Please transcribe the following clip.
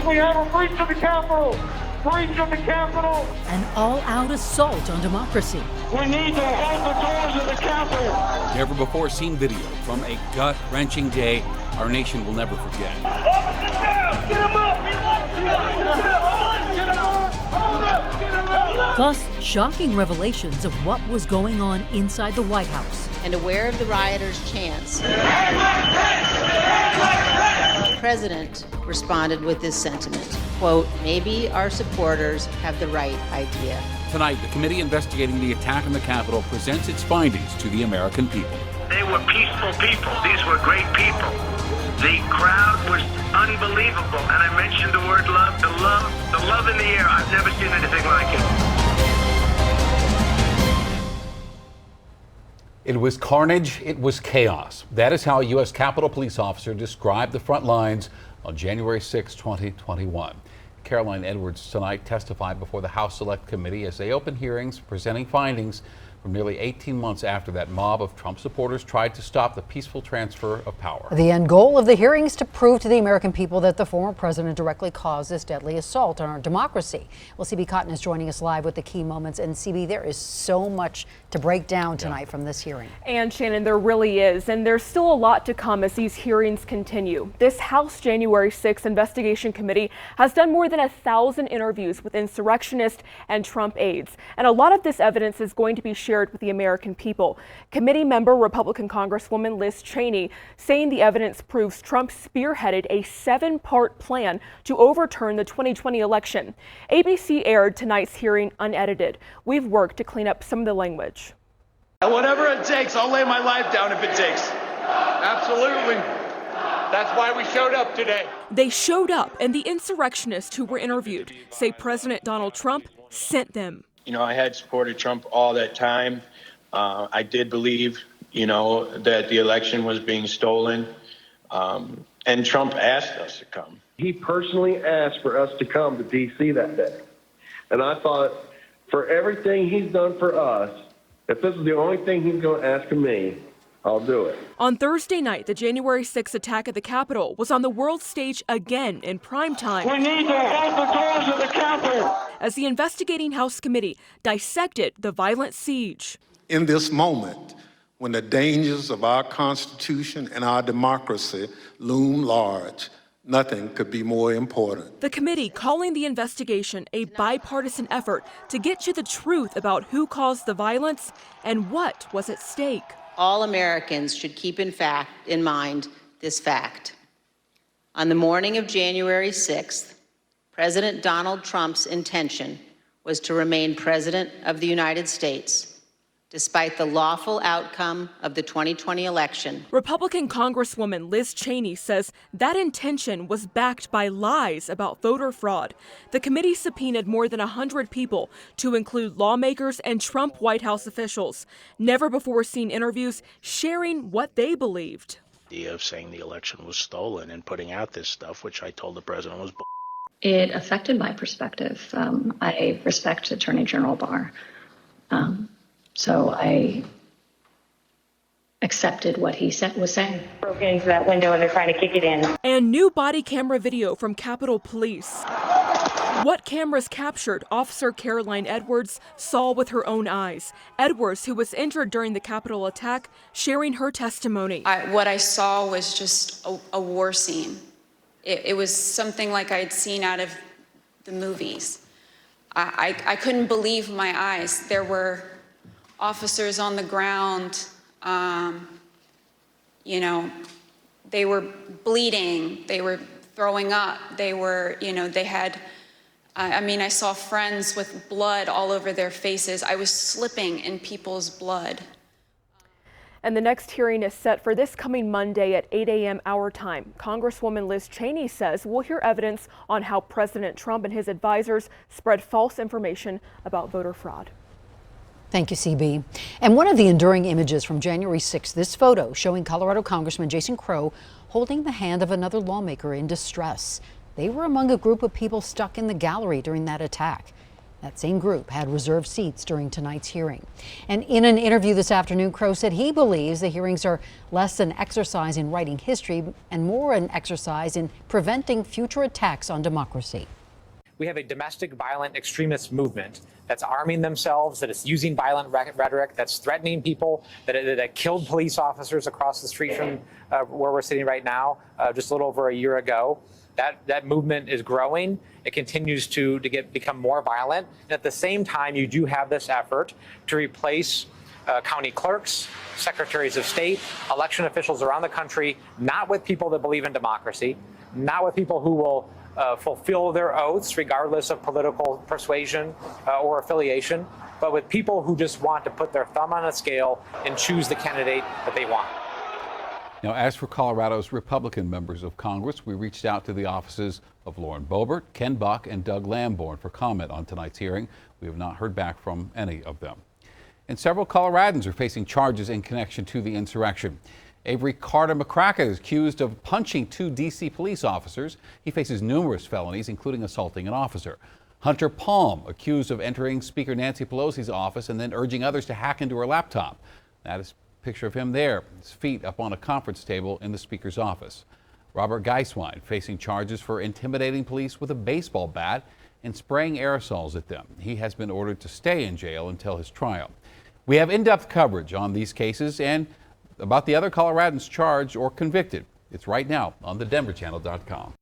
We have a breach of the Capitol. Breach of the Capitol. An all-out assault on democracy. We need to hold the doors of the Capitol. Never before seen video from a gut-wrenching day our nation will never forget. Officers down! Get him up! Get him up! Plus, shocking revelations of what was going on inside the White House. And aware of the rioters' chants, the president responded with this sentiment, quote, "Maybe our supporters have the right idea." Tonight, the committee investigating the attack on the Capitol presents its findings to the American people. They were peaceful people. These were great people. The crowd was unbelievable. And I mentioned the word love, the love in the air. I've never seen anything like it. It was carnage, it was chaos. That is how a U.S. Capitol Police officer described the front lines on January 6, 2021. Caroline Edwards tonight testified before the House Select Committee as they open hearings presenting findings from nearly 18 months after that mob of Trump supporters tried to stop the peaceful transfer of power. The end goal of the hearings to prove to the American people that the former president directly caused this deadly assault on our democracy. Well, CB Cotton is joining us live with the key moments. And CB, there is so much to break down tonight from this hearing. And Shannon, there really is. And there's still a lot to come as these hearings continue. This House January 6th investigation committee has done more than 1,000 interviews with insurrectionists and Trump aides. And a lot of this evidence is going to be shared with the American people. Committee member Republican Congresswoman Liz Cheney saying the evidence proves Trump spearheaded a 7-part plan to overturn the 2020 election. ABC aired tonight's hearing unedited. We've worked to clean up some of the language. Whatever it takes, I'll lay my life down if it takes. Absolutely. That's why we showed up today. They showed up, and the insurrectionists who were interviewed say President Donald Trump sent them. You know, I had supported Trump all that time. I did believe, that the election was being stolen. And Trump asked us to come. He personally asked for us to come to D.C. that day. And I thought, for everything he's done for us, if this is the only thing he's going to ask of me, I'll do it. On Thursday night, the January 6th attack at the Capitol was on the world stage again in prime time. We need to hold the doors of the Capitol. As the investigating House committee dissected the violent siege. In this moment, when the dangers of our Constitution and our democracy loom large, nothing could be more important. The committee calling the investigation a bipartisan effort to get to the truth about who caused the violence and what was at stake. All Americans should keep in mind this fact. On the morning of January 6th, President Donald Trump's intention was to remain President of the United States, despite the lawful outcome of the 2020 election. Republican Congresswoman Liz Cheney says that intention was backed by lies about voter fraud. The committee subpoenaed more than 100 people, to include lawmakers and Trump White House officials. Never before seen interviews sharing what they believed. The idea of saying the election was stolen and putting out this stuff, which I told the president was It affected my perspective. I respect Attorney General Barr. So I accepted what he was saying. Broke into that window and they're trying to kick it in. And new body camera video from Capitol Police. What cameras captured Officer Caroline Edwards saw with her own eyes. Edwards, who was injured during the Capitol attack, sharing her testimony. What I saw was just a war scene. It was something like I'd seen out of the movies. I couldn't believe my eyes. There were officers on the ground, they were bleeding, they were throwing up, they were, they had, I saw friends with blood all over their faces. I was slipping in people's blood. And the next hearing is set for this coming Monday at 8 a.m. our time. Congresswoman Liz Cheney says we'll hear evidence on how President Trump and his advisors spread false information about voter fraud. Thank you, CB. And one of the enduring images from January 6th, this photo showing Colorado Congressman Jason Crow holding the hand of another lawmaker in distress. They were among a group of people stuck in the gallery during that attack. That same group had reserved seats during tonight's hearing. And in an interview this afternoon, Crow said he believes the hearings are less an exercise in writing history and more an exercise in preventing future attacks on democracy. We have a domestic violent extremist movement that's arming themselves, that is using violent rhetoric, that's threatening people, that killed police officers across the street from where we're sitting right now just a little over a year ago. That movement is growing. It continues to become more violent. And at the same time, you do have this effort to replace county clerks, secretaries of state, election officials around the country, not with people that believe in democracy, not with people who will fulfill their oaths regardless of political persuasion or affiliation, but with people who just want to put their thumb on a scale and choose the candidate that they want. Now, as for Colorado's Republican members of Congress, we reached out to the offices of Lauren Boebert, Ken Buck, and Doug Lamborn for comment on tonight's hearing. We have not heard back from any of them. And several Coloradans are facing charges in connection to the insurrection. Avery Carter McCracken is accused of punching 2 D.C. police officers. He faces numerous felonies, including assaulting an officer. Hunter Palm, accused of entering Speaker Nancy Pelosi's office and then urging others to hack into her laptop. That is a picture of him there, his feet up on a conference table in the Speaker's office. Robert Geiswein facing charges for intimidating police with a baseball bat and spraying aerosols at them. He has been ordered to stay in jail until his trial. We have in-depth coverage on these cases and about the other Coloradans charged or convicted. It's right now on thedenverchannel.com.